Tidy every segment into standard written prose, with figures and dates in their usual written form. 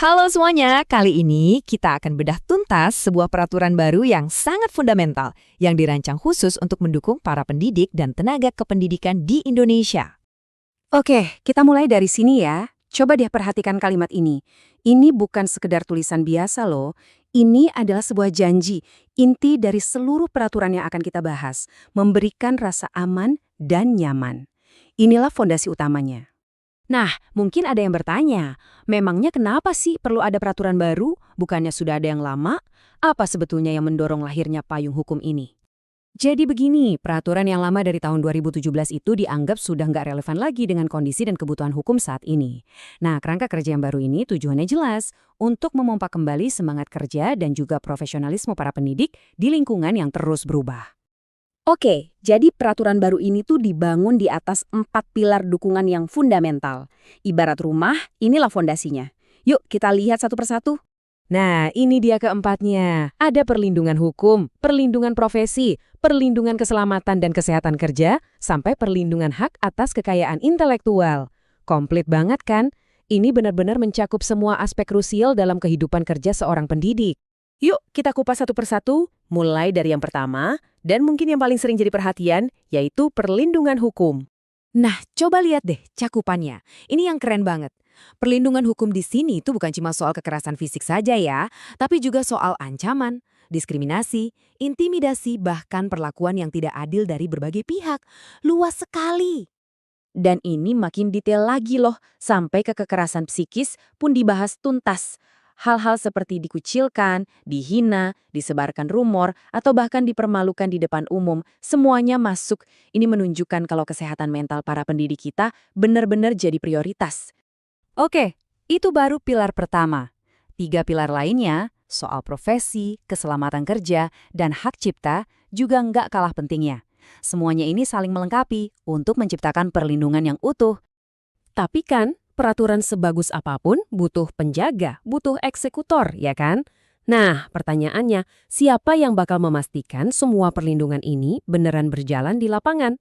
Halo semuanya, kali ini kita akan bedah tuntas sebuah peraturan baru yang sangat fundamental yang dirancang khusus untuk mendukung para pendidik dan tenaga kependidikan di Indonesia. Oke, kita mulai dari sini ya. Coba deh perhatikan kalimat ini. Ini bukan sekedar tulisan biasa loh. Ini adalah sebuah janji, inti dari seluruh peraturan yang akan kita bahas. Memberikan rasa aman dan nyaman. Inilah fondasi utamanya. Nah, mungkin ada yang bertanya, memangnya kenapa sih perlu ada peraturan baru? Bukannya sudah ada yang lama? Apa sebetulnya yang mendorong lahirnya payung hukum ini? Jadi begini, peraturan yang lama dari tahun 2017 itu dianggap sudah nggak relevan lagi dengan kondisi dan kebutuhan hukum saat ini. Nah, kerangka kerja yang baru ini tujuannya jelas, untuk memompa kembali semangat kerja dan juga profesionalisme para pendidik di lingkungan yang terus berubah. Oke, jadi peraturan baru ini tuh dibangun di atas 4 pilar dukungan yang fundamental. Ibarat rumah, inilah fondasinya. Yuk kita lihat satu persatu. Nah, ini dia keempatnya. Ada perlindungan hukum, perlindungan profesi, perlindungan keselamatan dan kesehatan kerja, sampai perlindungan hak atas kekayaan intelektual. Komplit banget kan? Ini benar-benar mencakup semua aspek krusial dalam kehidupan kerja seorang pendidik. Yuk, kita kupas satu persatu, mulai dari yang pertama, dan mungkin yang paling sering jadi perhatian, yaitu perlindungan hukum. Nah, coba lihat deh cakupannya. Ini yang keren banget. Perlindungan hukum di sini itu bukan cuma soal kekerasan fisik saja ya, tapi juga soal ancaman, diskriminasi, intimidasi, bahkan perlakuan yang tidak adil dari berbagai pihak. Luas sekali. Dan ini makin detail lagi loh, sampai ke kekerasan psikis pun dibahas tuntas. Hal-hal seperti dikucilkan, dihina, disebarkan rumor, atau bahkan dipermalukan di depan umum, semuanya masuk. Ini menunjukkan kalau kesehatan mental para pendidik kita benar-benar jadi prioritas. Oke, itu baru pilar pertama. 3 pilar lainnya, soal profesi, keselamatan kerja, dan hak cipta, juga nggak kalah pentingnya. Semuanya ini saling melengkapi untuk menciptakan perlindungan yang utuh. Tapi kan, peraturan sebagus apapun butuh penjaga, butuh eksekutor, ya kan? Nah, pertanyaannya, siapa yang bakal memastikan semua perlindungan ini beneran berjalan di lapangan?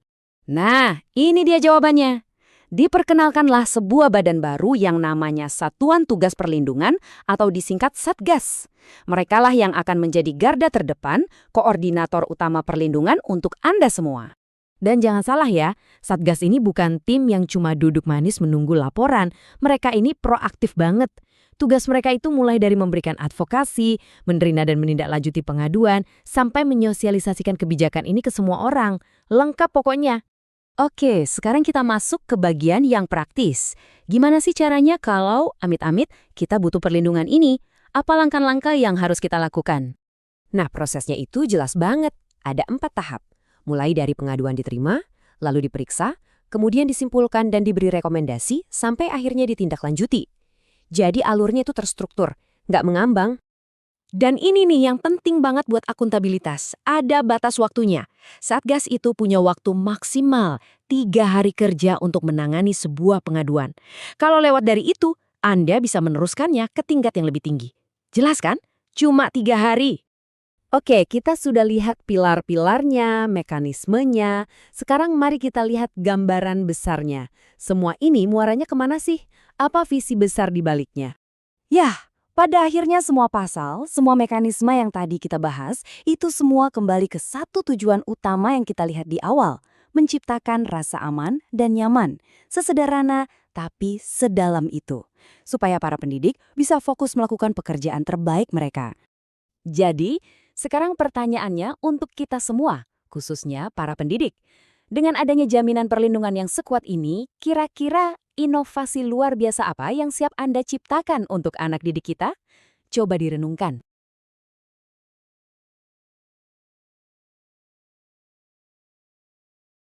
Nah, ini dia jawabannya. Diperkenalkanlah sebuah badan baru yang namanya Satuan Tugas Perlindungan atau disingkat Satgas. Merekalah yang akan menjadi garda terdepan, koordinator utama perlindungan untuk Anda semua. Dan jangan salah ya, Satgas ini bukan tim yang cuma duduk manis menunggu laporan. Mereka ini proaktif banget. Tugas mereka itu mulai dari memberikan advokasi, menerima dan menindaklanjuti pengaduan, sampai menyosialisasikan kebijakan ini ke semua orang. Lengkap pokoknya. Oke, sekarang kita masuk ke bagian yang praktis. Gimana sih caranya kalau, amit-amit, kita butuh perlindungan ini? Apa langkah-langkah yang harus kita lakukan? Nah, prosesnya itu jelas banget. Ada 4 tahap. Mulai dari pengaduan diterima, lalu diperiksa, kemudian disimpulkan dan diberi rekomendasi, sampai akhirnya ditindaklanjuti. Jadi alurnya itu terstruktur, nggak mengambang. Dan ini nih yang penting banget buat akuntabilitas. Ada batas waktunya. Satgas itu punya waktu maksimal 3 hari kerja untuk menangani sebuah pengaduan. Kalau lewat dari itu, Anda bisa meneruskannya ke tingkat yang lebih tinggi. Jelas kan? Cuma 3 hari. Oke, kita sudah lihat pilar-pilarnya, mekanismenya. Sekarang mari kita lihat gambaran besarnya. Semua ini muaranya kemana sih? Apa visi besar di baliknya? Yah, pada akhirnya semua pasal, semua mekanisme yang tadi kita bahas, itu semua kembali ke satu tujuan utama yang kita lihat di awal, menciptakan rasa aman dan nyaman. Sesederhana tapi sedalam itu, supaya para pendidik bisa fokus melakukan pekerjaan terbaik mereka. Jadi, sekarang pertanyaannya untuk kita semua, khususnya para pendidik. Dengan adanya jaminan perlindungan yang sekuat ini, kira-kira inovasi luar biasa apa yang siap Anda ciptakan untuk anak didik kita? Coba direnungkan.